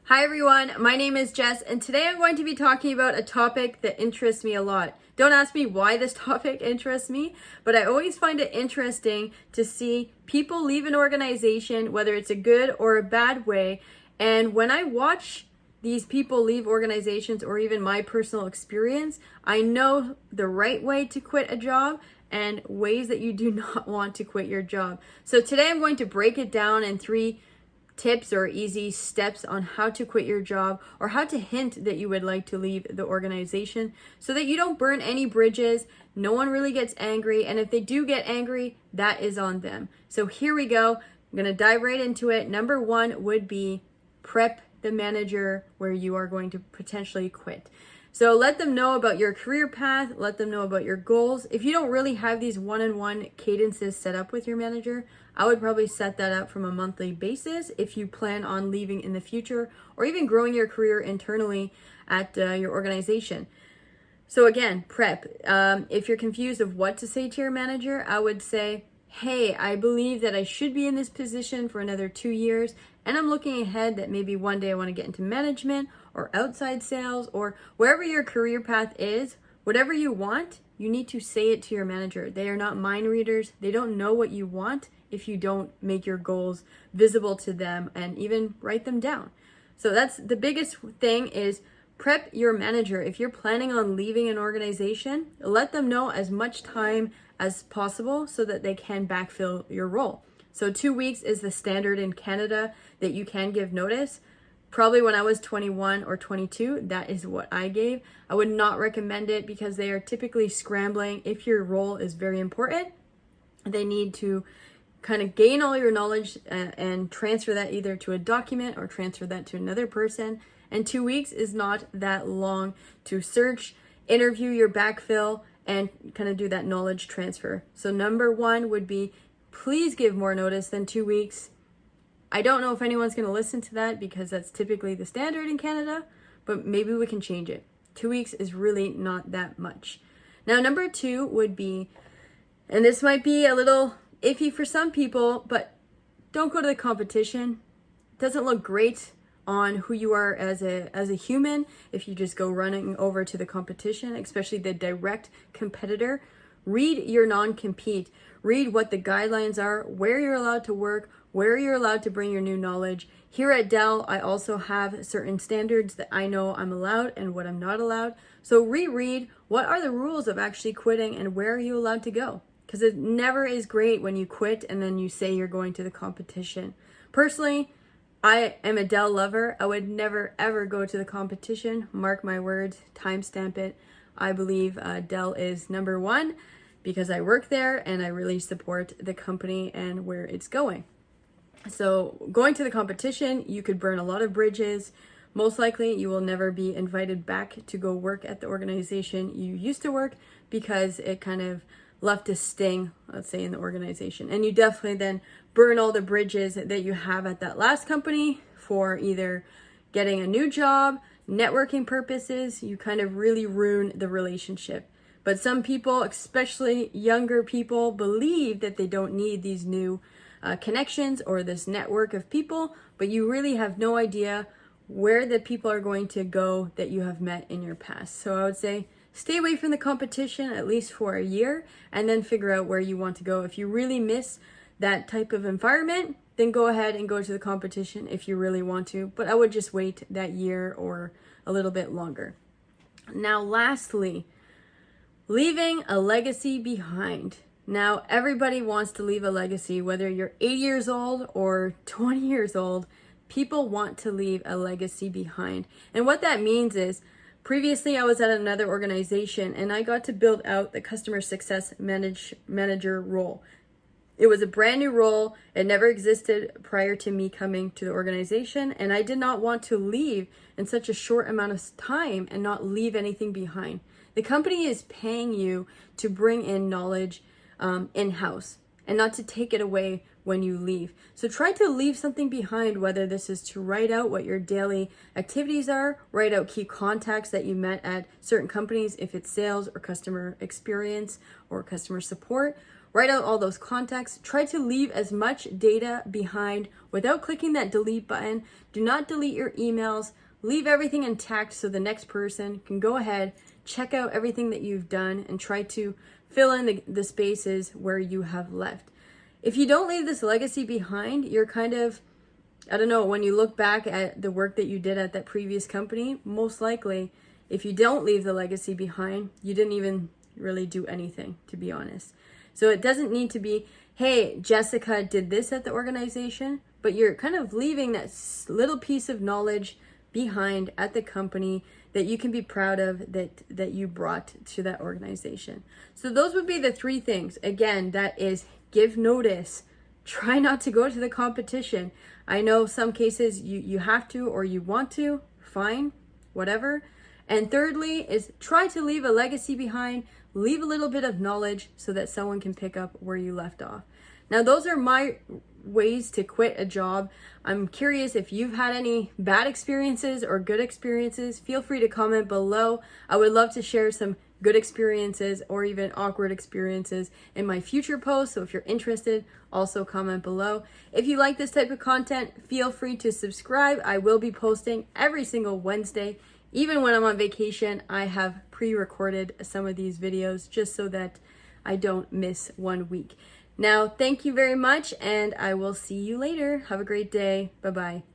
Hi everyone, my name is Jess and today I'm going to be talking about a topic that interests me a lot. Don't ask me why this topic interests me, but I always find it interesting to see people leave an organization, whether it's a good or a bad way. And when I watch these people leave organizations or even my personal experience, I know the right way to quit a job and ways that you do not want to quit your job. So today I'm going to break it down in 3 tips or easy steps on how to quit your job or how to hint that you would like to leave the organization so that you don't burn any bridges. No one really gets angry, and if they do get angry, that is on them. So here we go. I'm going to dive right into it. Number 1 would be prep the manager where you are going to potentially quit. So let them know about your career path, let them know about your goals. If you don't really have these one-on-one cadences set up with your manager, I would probably set that up from a monthly basis if you plan on leaving in the future or even growing your career internally at your organization. So again, prep. If you're confused of what to say to your manager, I would say, hey, I believe that I should be in this position for another 2 years, and I'm looking ahead that maybe one day I want to get into management or outside sales or wherever your career path is. Whatever you want, you need to say it to your manager. They are not mind readers. They don't know what you want if you don't make your goals visible to them and even write them down. So that's the biggest thing, is prep your manager. If you're planning on leaving an organization, let them know as much time as possible so that they can backfill your role. So 2 weeks is the standard in Canada that you can give notice. Probably when I was 21 or 22, that is what I gave. I would not recommend it because they are typically scrambling. If your role is very important, they need to kind of gain all your knowledge and transfer that either to a document or transfer that to another person. And 2 weeks is not that long to search, interview your backfill, and kind of do that knowledge transfer. So number 1 would be, please give more notice than 2 weeks. I don't know if anyone's going to listen to that because that's typically the standard in Canada, but maybe we can change it. 2 weeks is really not that much. Now, number 2 would be, and this might be a little iffy for some people, but don't go to the competition. It doesn't look great on who you are as a human if you just go running over to the competition, especially the direct competitor. Read your non-compete. Read what the guidelines are, where you're allowed to work, where you're allowed to bring your new knowledge. Here at Dell, I also have certain standards that I know I'm allowed and what I'm not allowed. So reread what are the rules of actually quitting and where are you allowed to go? Because it never is great when you quit and then you say you're going to the competition. Personally, I am a Dell lover. I would never ever go to the competition. Mark my words, timestamp it. I believe Dell is number 1 because I work there and I really support the company and where it's going. So going to the competition, you could burn a lot of bridges. Most likely you will never be invited back to go work at the organization you used to work because it kind of left a sting, let's say, in the organization. And you definitely then burn all the bridges that you have at that last company for either getting a new job, networking purposes. You kind of really ruin the relationship. But some people, especially younger people, believe that they don't need these new connections or this network of people, but you really have no idea where the people are going to go that you have met in your past. So I would say stay away from the competition at least for a year and then figure out where you want to go. If you really miss that type of environment, then go ahead and go to the competition if you really want to. But I would just wait that year or a little bit longer. Now, lastly, leaving a legacy behind. Now, everybody wants to leave a legacy, whether you're 8 years old or 20 years old. People want to leave a legacy behind. And what that means is, previously I was at another organization and I got to build out the customer success manager role. It was a brand new role. It never existed prior to me coming to the organization, and I did not want to leave in such a short amount of time and not leave anything behind. The company is paying you to bring in knowledge in-house and not to take it away when you leave. So try to leave something behind, whether this is to write out what your daily activities are, write out key contacts that you met at certain companies, if it's sales or customer experience or customer support. write out all those contacts. Try to leave as much data behind without clicking that delete button. Do not delete your emails. Leave everything intact so the next person can go ahead, check out everything that you've done, and try to fill in the spaces where you have left. If you don't leave this legacy behind, you're kind of, I don't know, when you look back at the work that you did at that previous company, most likely, if you don't leave the legacy behind, you didn't even really do anything, to be honest. So it doesn't need to be, hey, Jessica did this at the organization, but you're kind of leaving that little piece of knowledge behind at the company that you can be proud of, that you brought to that organization. So those would be the three things. Again, that is give notice. Try not to go to the competition. I know some cases you have to or you want to, fine, whatever. And thirdly is try to leave a legacy behind, leave a little bit of knowledge so that someone can pick up where you left off. Now, those are my ways to quit a job. I'm curious if you've had any bad experiences or good experiences. Feel free to comment below. I would love to share some good experiences or even awkward experiences in my future posts. So if you're interested, also comment below. If you like this type of content, feel free to subscribe. I will be posting every single Wednesday. Even when I'm on vacation, I have pre-recorded some of these videos just so that I don't miss 1 week. Now, thank you very much, and I will see you later. Have a great day. Bye-bye.